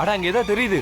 அட அங்க ஏதோ தெரியுது.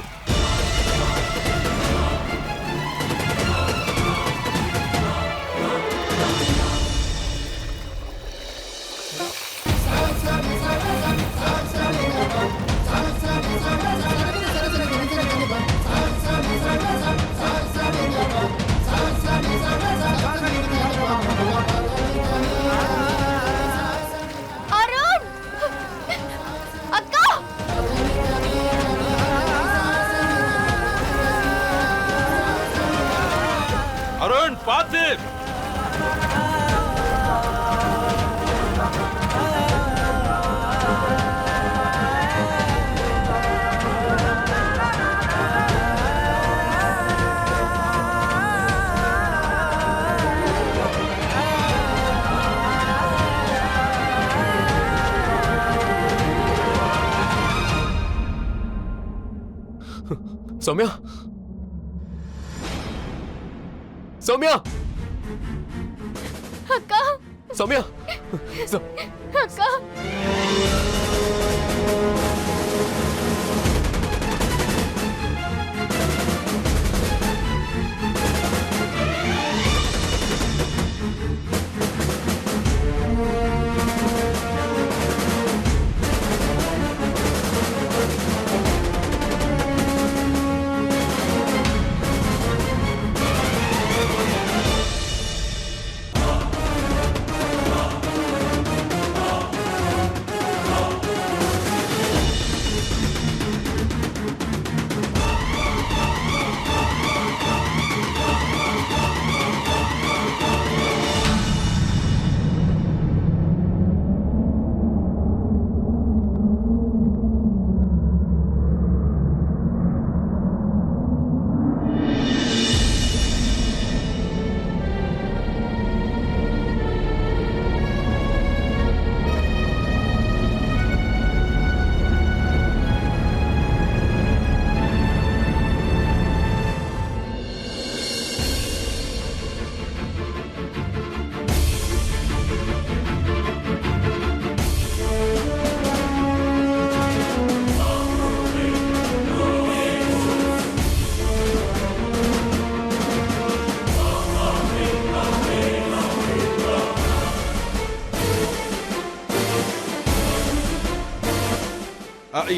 அருண் பாத்து. சௌமியா, சௌமியா, அக்கா, சௌமியா, அக்கா.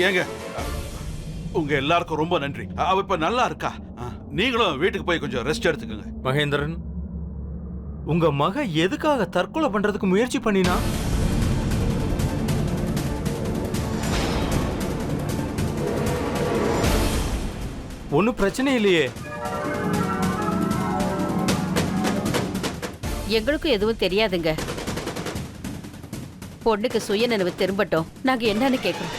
ஏங்க, உங்க எல்லாருக்கும் ரொம்ப நன்றி. அவ இப்ப நல்லா இருக்கா. நீங்களும் வீட்டுக்கு போய் கொஞ்சம் ரெஸ்ட் எடுத்துக்கோங்க. மகேந்திரன், உங்க மக எதுக்காக தற்கொலை பண்றதுக்கு முயற்சி பண்ணினா? ஒன்னும் பிரச்சனை இல்லையே. எங்களுக்கும் எதுவும் தெரியாதுங்க. பொண்ணுக்கு சுயநினைவு திரும்பட்டும், நாங்க என்னன்னு கேக்குறோம்.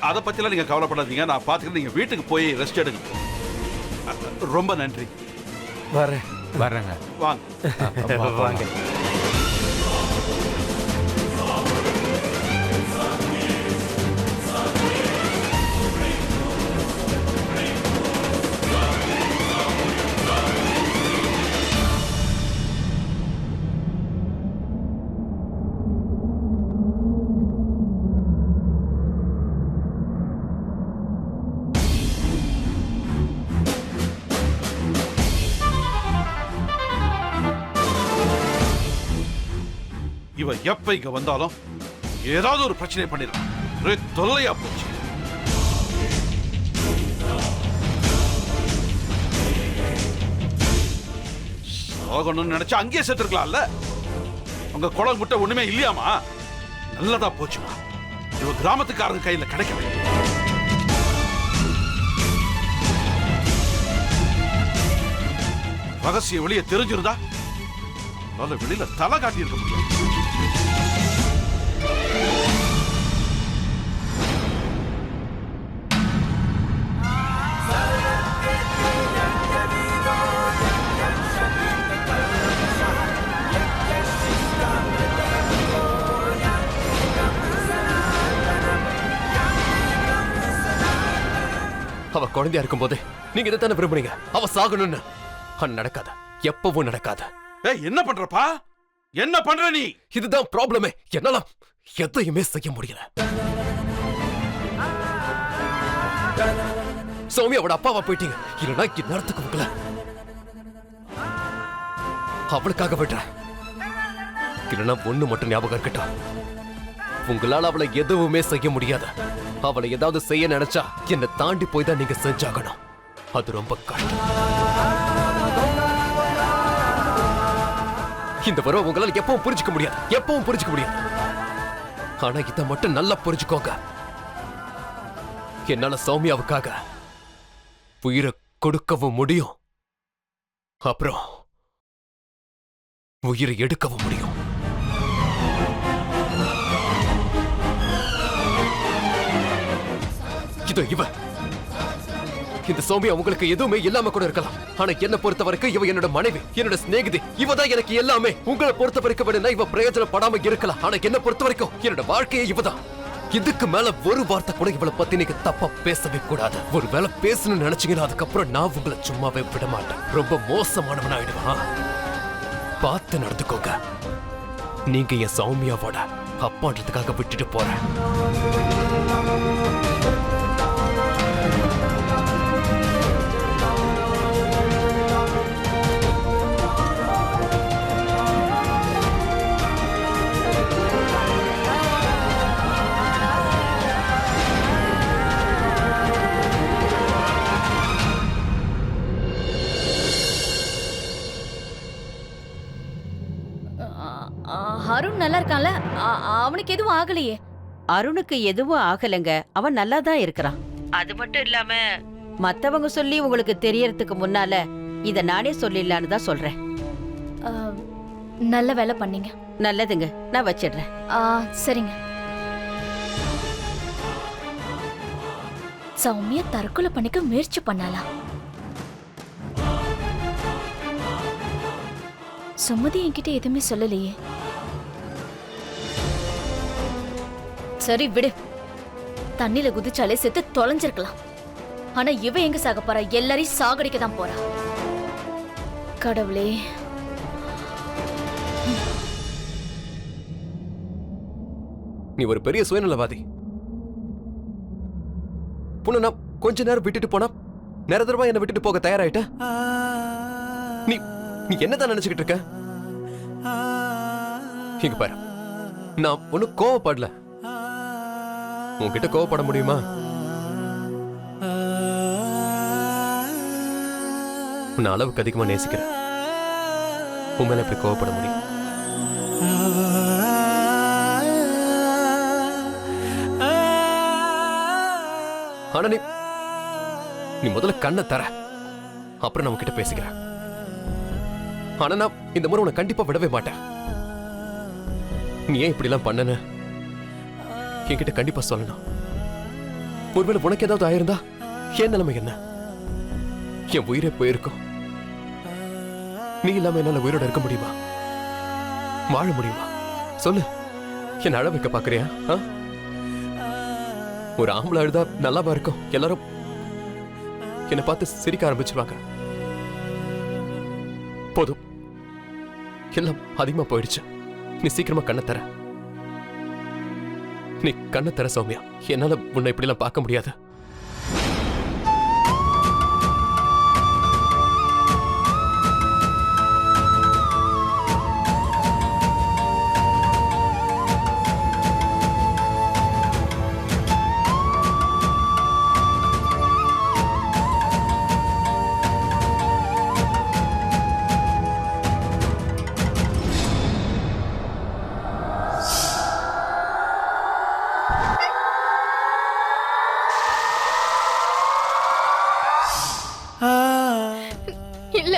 அதை பத்திலாம் நீங்க கவலைப்படாதீங்க, நான் பாத்துக்கிறேன். நீங்க வீட்டுக்கு போய் ரெஸ்ட் எடுங்க. ரொம்ப நன்றி. வரேங்க. வாங்க வாங்க. இவ எப்ப இங்க வந்தாலும் ஏதாவது ஒரு பிரச்சனை பண்ணிடலாம். ஒரே தொல்லையா போச்சு. சாகணும்னு நினைச்சா அங்கேயே செத்துருக்கலாம்ல. உங்க குடல் முட்டை ஒண்ணுமே இல்லையாமா? நல்லதா போச்சுமா. இவ கிராமத்துக்காரங்க கையில கிடைக்கவே. ரகசியம் வெளியே தெரிஞ்சிருந்தா வெளியில தலை காட்டி இருக்க முடியும். அவ குழந்தையா இருக்கும் போது நீங்க இதைத்தானே விரும்புறீங்க? அவ சாகணும்னு. நடக்காத, எப்பவும் நடக்காத. என்ன பண்றப்பா? என்ன பண்ற நீ? இதுதான் ப்ராப்ளமே. என்னால எதையுமே செய்ய முடியல. சௌமியாவோட அப்பாவா போயிட்டீங்க. இல்லைன்னா இந்நேரத்துக்கு உங்களை அவளுக்காக விடுறேன். இல்லைன்னா ஒண்ணு மட்டும் ஞாபகம் இருக்கட்டும், உங்களால அவளை எதுவுமே செய்ய முடியாது. அவளை ஏதாவது செய்ய நினைச்சா என்னை தாண்டி போய் தான் நீங்க செஞ்சாகணும். அது ரொம்ப கஷ்டம். இந்த வரும் உங்களால எப்பவும் புரிஞ்சுக்க முடியாது, எப்பவும் புரிஞ்சுக்க முடியாது. ஆனா இதை மட்டும் நல்லா புரிஞ்சுக்கோங்க, என்னால சௌமியாவுக்காக உயிரை கொடுக்கவும் முடியும், அப்புறம் உயிரை எடுக்கவும் முடியும். இதோ இவ, இந்த சௌமியா உங்களுக்கு எதுவுமே இல்லாம கூட இருக்கலாம். ஆனா என்ன பொறுத்த வரைக்கும் இவ என்னோட மனைவி, என்னோட சிநேகிதி. இவதான் எனக்கு எல்லாமே. உங்களை பொறுத்த வரைக்கும் வேணும்னா இவ பிரயோஜனப்படாம இருக்கலாம். ஆனா என்ன பொறுத்த வரைக்கும் என்னோட வாழ்க்கையே இவதான். இதுக்கு மேல ஒரு வார்த்தை கூட இவளை பத்தி நீங்க தப்பா பேசவே கூடாது. ஒரு வேளை பேசணும்னு நினைச்சீங்கன்னா அதுக்கப்புறம் நான் உங்களை சும்மாவே விட மாட்டேன். ரொம்ப மோசமானவன் ஆயிடுவான். பார்த்து நடந்துக்கோங்க. நீங்க என் சௌமியாவோட அப்பான்றதுக்காக விட்டுட்டு போறேன். அருண் நல்லா இருக்கான்ல? அவனுக்கு எதுவும் ஆகலையே? அருணுக்கு எதுவும் ஆகலைங்க, அவன் நல்லா தான் இருக்கிறான். அது மட்டும் இல்லாம மத்தவங்க சொல்லி உங்களுக்கு தெரியறதுக்கு முன்னால இத நானே சொல்லிடலான்னு தான் சொல்றேன். நல்ல வேலை பண்ணீங்க. நல்லதுங்க, நான் வச்சிடுறேன். சரிங்க. சௌமியா தற்கொலை பண்ணிக்க முயற்சி பண்ணாளா? சுமதி என்கிட்ட எதுவுமே சொல்லலையே. சரி விடு, தண்ணில குதிச்சாலே செத்து தொலைஞ்சிருக்கலாம். ஆனா இவ எங்க சாக போறா? எல்லாரையும் சாகடிக்க தான் போறா. கடவுளே, நீ ஒரு பெரிய சுயநலவாதி. புன நான் கொஞ்ச நேரம் விட்டுட்டு போனா நிரந்தரமா என்ன விட்டுட்டு போக தயாராயிட்ட. நீ நீ என்னதான் நினைச்சுக்கிட்டு இருக்க? இங்க பாரு, நான் ஒன்னும் கோவப்படல. உன்கிட்ட கோவப்பட முடியுமா? உன்னை அளவுக்கு அதிகமா நேசிக்கிறேன். உன் மேல எப்படி கோவப்பட முடியும்? ஆனா நீ முதல்ல கண்ணை தர, அப்புறம் நான் உன்கிட்ட பேசிக்கிறேன். ஆனா நான் இந்த முறை உன்னை கண்டிப்பா விடவே மாட்டேன். நீ ஏன் இப்படி எல்லாம் பண்ணன என்கிட்ட கண்டிப்பா சொல்லணும். ஒருவேளை உனக்கு ஏதாவது ஆயிருந்தா என் நிலைமை என்ன? என் உயிரே போயிருக்கும். நீ இல்லாம என்னால உயிரோட இருக்க முடியுமா? வாழ முடியுமா? சொல்லு. என்ன அழ வைக்க பாக்குறியா? ஒரு ஆம்பளை அழுதா நல்லாவா இருக்கும்? எல்லாரும் என்னை பார்த்து சிரிக்க ஆரம்பிச்சிருவாங்க. போதும், எல்லாம் அதிகமா போயிடுச்சு. நீ சீக்கிரமா கண்ணை தர. நீ கண்ணை தர சௌமியா. என்னால உன்னை இப்படி எல்லாம் பார்க்க முடியாது. இல்ல,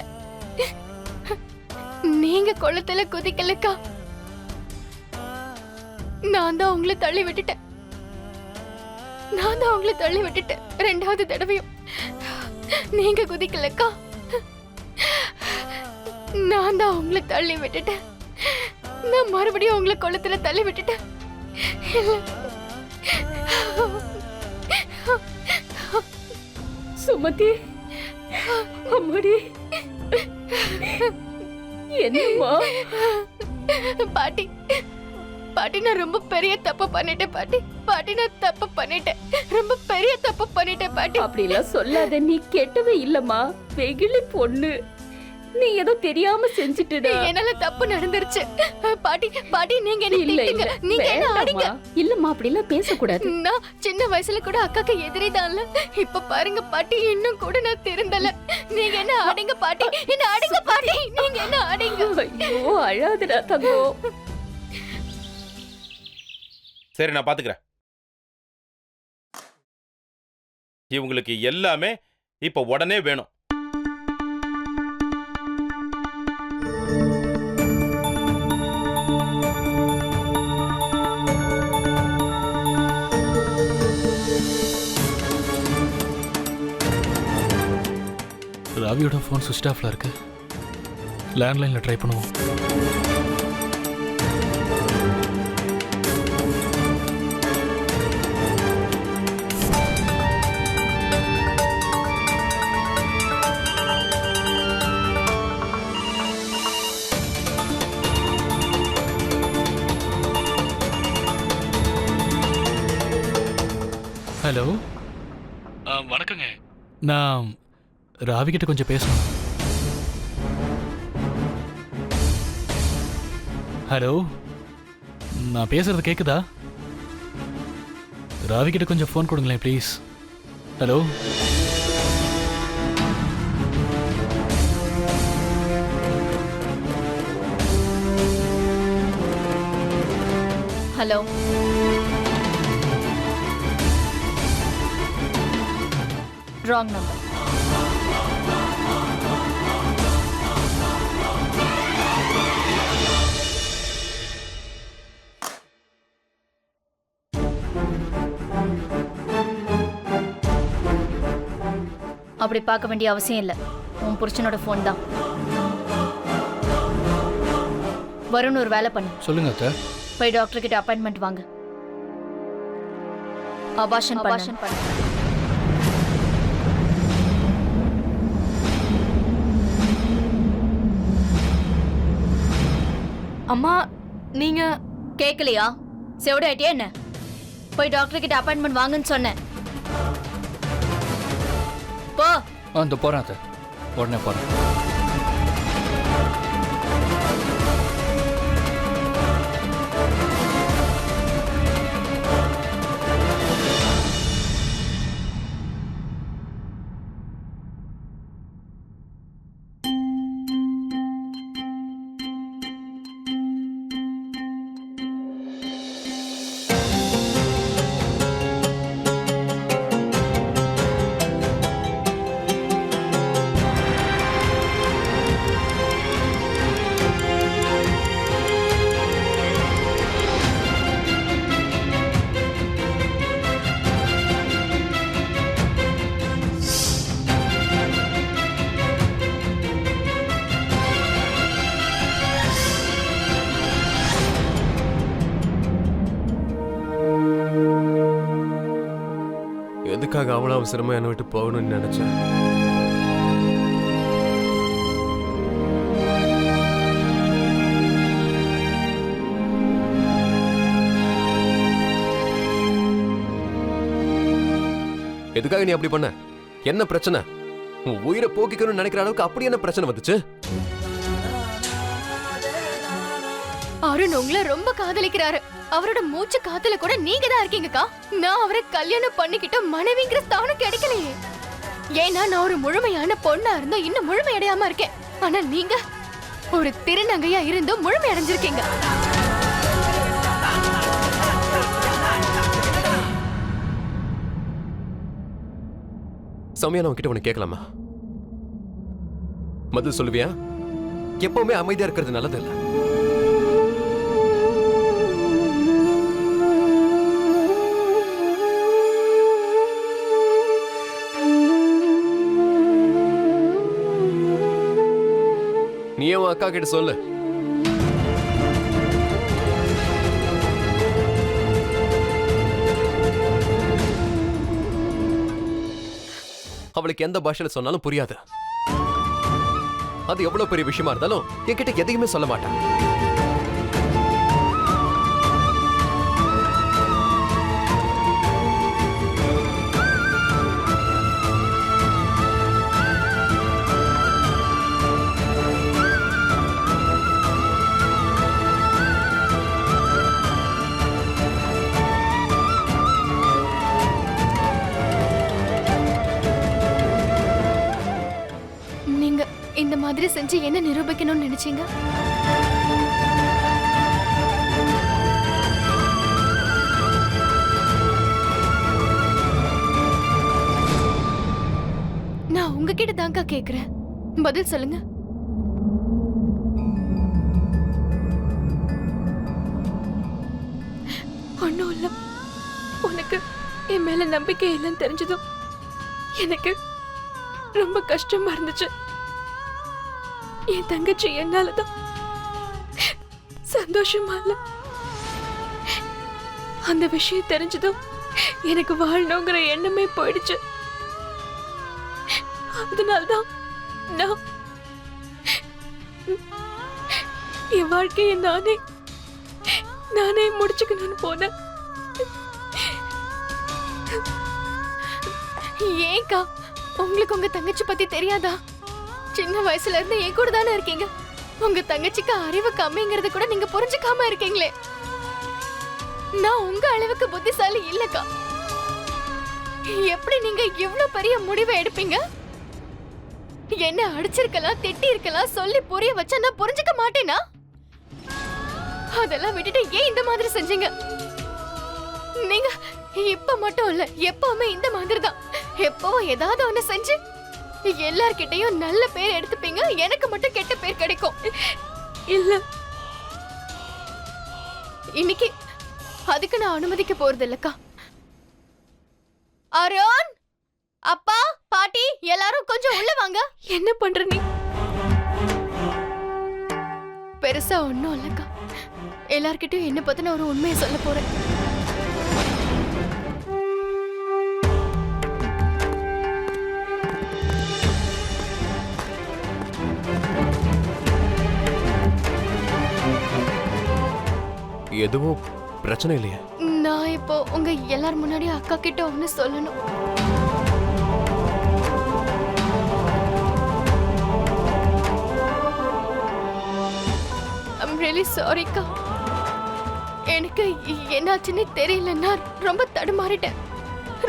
நீங்க குளத்துல குதிக்கலக்கா. நான் தான் உங்களை தள்ளி விட்டுட்டேன். ரெண்டாவது தடவையும் நீங்க குதிக்கலக்கா. நான் தான் உங்களை தள்ளி விட்டுட்டேன். நான் மறுபடியும் உங்களை குளத்துல தள்ளி விட்டுட்டேன். சுமதி, அம்மாடி, என்னம்மா? பாட்டி, பாட்டி நான் ரொம்ப பெரிய தப்பு பண்ணிட்டேன் பாட்டி. பாட்டி நான் தப்பு பண்ணிட்டேன், ரொம்ப பெரிய தப்பு பண்ணிட்டேன் பாட்டி. அப்படிலாம் சொல்லாத, நீ கெட்டவே இல்லம்மா, வெகுளி பொண்ணு. நீ ஏதோ தெரியாம செஞ்சுட்டுடா. என்னால தப்பு நடந்துருச்சு பாட்டி. பாட்டி நீங்க என்ன இல்ல திட்டுங்க, இல்ல நீங்க என்ன அடிங்க. வேண்டாம்மா. இல்லம்மா அப்படிலாம் பேசக்கூடாது. நான் சின்ன வயசுல கூட அக்காக்கு எதிரிதான்ல. இப்ப பாருங்க பாட்டி, இன்னும் கூட நான் திருந்தல. நீங்க என்ன அடிங்க பாட்டி, என்ன அடிங்க பாட்டி, நீங்க என்ன அடிங்க. ஐயோ அழாதடா தங்கம். சரி, நான் பாத்துக்கிறேன். இவங்களுக்கு எல்லாமே இப்ப உடனே வேணும். ராவியோட ஃபோன் சுவிட்ச் ஆஃப்ல இருக்கு. லேண்ட்லைன்ல ட்ரை பண்ணுவோம். ஹலோ, வணக்கங்க. நான் ராவி கிட்ட கொஞ்சம் பேசணும். ஹலோ, நான் பேசுறது கேக்குதா? ராவி கிட்ட கொஞ்சம் ஃபோன் கொடுங்களேன் please. Hello. Hello, wrong number. அப்படி பார்க்க வேண்டிய அவசியம் இல்ல, உன் புருஷனோட போன் தான். வருண் ஒரு வேலை பண்ணு. சொல்லுங்க அத்தை. போய் டாக்டர் கிட்ட அப்பாயின்மெண்ட் வாங்க. அபாஷன் பண்ணு. அம்மா நீங்க கேட்கலையா? செவிடாயிட்டியா என்ன? போய் டாக்டர் கிட்ட அப்பாயின்மெண்ட் வாங்கன்னு சொன்னேன். போ. இந்த போறேன் அத்தை, உடனே போறேன். எதுக்காக அவ்வளவு அவசரமா என்னை விட்டு போகணும்னு நினைச்சேன்? எதுக்காக நீ அப்படி பண்ண? என்ன பிரச்சனை? உன் உயிரை போக்கிக்கணும்னு நினைக்கிற அளவுக்கு அப்படி என்ன பிரச்சனை வந்துச்சு? அருண் உங்களை ரொம்ப காதலிக்கிறாரு. அவரோட மூச்சு காத்துல கூட நீங்க தான் இருக்கீங்கக்கா. நான் அவரை கல்யாணம் பண்ணிக்கிட்ட மனைவிங்கிற ஸ்தானம் கிடைக்கலையே. ஏன்னா நான் ஒரு முழுமையான பொண்ணா இருந்தா இன்னும் முழுமை அடையாம இருக்கேன். ஆனா நீங்க ஒரு திருநங்கையா இருந்தும் முழுமை அடைஞ்சிருக்கீங்க. சௌமியா, நான் உன்கிட்ட உனக்கு கேட்கலாமா? பதில் சொல்லுவியா? எப்பவுமே அமைதியா இருக்கிறது நல்லது இல்ல. நீ உன் அக்கா கிட்ட சொல்லு. அவளுக்கு எந்த பாஷையில சொன்னாலும் புரியாது. அது எவ்வளவு பெரிய விஷயமா இருந்தாலும் என்கிட்ட எதையுமே சொல்ல மாட்டான். இந்த மாதிரி செஞ்சு என்ன நிரூபிக்கணும்னு நினைச்சீங்க? நான் உங்ககிட்ட தாங்க கேக்குறேன், பதில் சொல்லுங்க. ஒன்றும் இல்லை. உனக்கு என் மேல நம்பிக்கை இல்லைன்னு தெரிஞ்சதும் எனக்கு ரொம்ப கஷ்டமா இருந்துச்சு. என் தங்கச்சி என்னாலதான் சந்தோஷமா இல்ல. அந்த விஷயம் தெரிஞ்சதும் எனக்கு வாழணுங்கிற எண்ணமே போயிடுச்சு. அதனால்தான் நான் என் வாழ்க்கையை நானே முடிச்சுக்கணும்னு போனேன். ஏங்கா, உங்களுக்கு உங்க தங்கச்சி பத்தி தெரியாதா? சின்ன வயசுல இருந்து என் கூட தானே இருக்கீங்க. உங்க தங்கச்சிக்கு அறிவு கம்மிங்கிறது கூட நீங்க புரிஞ்சுக்காம இருக்கீங்களே. நான் உங்க அளவுக்கு புத்திசாலி இல்லக்கா. எப்படி நீங்க இவ்வளவு பெரிய முடிவை எடுப்பீங்க? என்ன அடிச்சிருக்கலாம், திட்டி இருக்கலாம், சொல்லி புரிய வச்சா நான் புரிஞ்சுக்க மாட்டேனா? அதெல்லாம் விட்டுட்டு ஏன் இந்த மாதிரி செஞ்சீங்க? நீங்க இப்ப மட்டும் இல்ல, எப்பவுமே இந்த மாதிரி தான். எப்பவும் ஏதாவது ஒண்ணு செஞ்சு எல்லார்கிட்டயும் நல்ல பேர் எடுத்துப்பீங்க, எனக்கு மட்டும் கெட்ட பேர் கிடைக்கும். இல்ல, இன்னைக்கு அதுக்கு நான் அனுமதிக்க போறது இல்லக்கா. அருண், அப்பா, பாட்டி எல்லாரும் கொஞ்சம் உள்ள வாங்க. என்ன பண்ற நீ? பெருசா ஒண்ணும் இல்லக்கா. எல்லார்கிட்டயும் என்ன பத்தின ஒரு உண்மையை சொல்ல போறேன். எதுவும் பிரச்சனை இல்லையே? நான் இப்போ உங்க எல்லார் முன்னாடி அக்கா கிட்ட ஒண்ணு சொல்லணும். I'm really sorry அக்கா. எனக்கு என்னாச்சுன்னு தெரியல. நான் ரொம்ப தடுமாறிட்டேன்.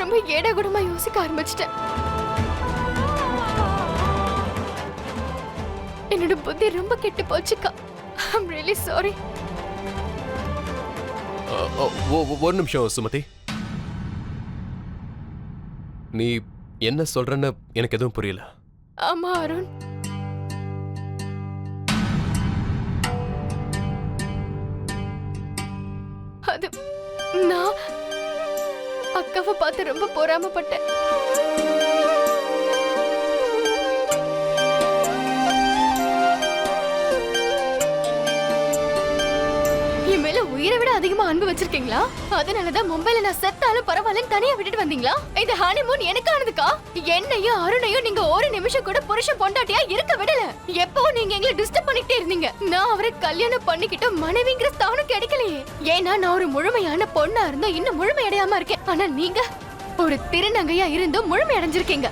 ரொம்ப ஏடாகூடமா யோசிக்க ஆரம்பிச்சிட்டேன். என்னோட புத்தி ரொம்ப கெட்டு போச்சுக்கா. I'm really sorry. ஒரு நிமிஷம் சுமதி, நீ என்ன சொல்றன்னு எனக்கு எதுவும் புரியல. ஆமா அருண், அது நான் அக்காவை பார்த்து ரொம்ப பொறாமப்பட்டேன். உயிரை விட அதிகமா அன்பு வச்சிருக்கீங்களா? அதனாலதான் மும்பைல நான் செத்தாலும் பரவாயில்லன்னு தனியா விட்டுட்டு வந்தீங்களா? இந்த ஹனிமூன் எனக்கானதுக்கா? என்னையும் அருணையும் நீங்க ஒரு நிமிஷம் கூட புருஷன் பொண்டாட்டியா இருக்க விடல. எப்பவும் நீங்க எங்களை டிஸ்டர்ப் பண்ணிட்டே இருந்தீங்க. நான் அவரை கல்யாணம் பண்ணிக்கிட்ட மனைவிங்கிற ஸ்தானம் கிடைக்கலையே. ஏன்னா நான் ஒரு முழுமையான பொண்ணா இருந்தும் இன்னும் முழுமை அடையாம இருக்கேன். ஆனா நீங்க ஒரு திருநங்கையா இருந்தும் முழுமை அடைஞ்சிருக்கீங்க.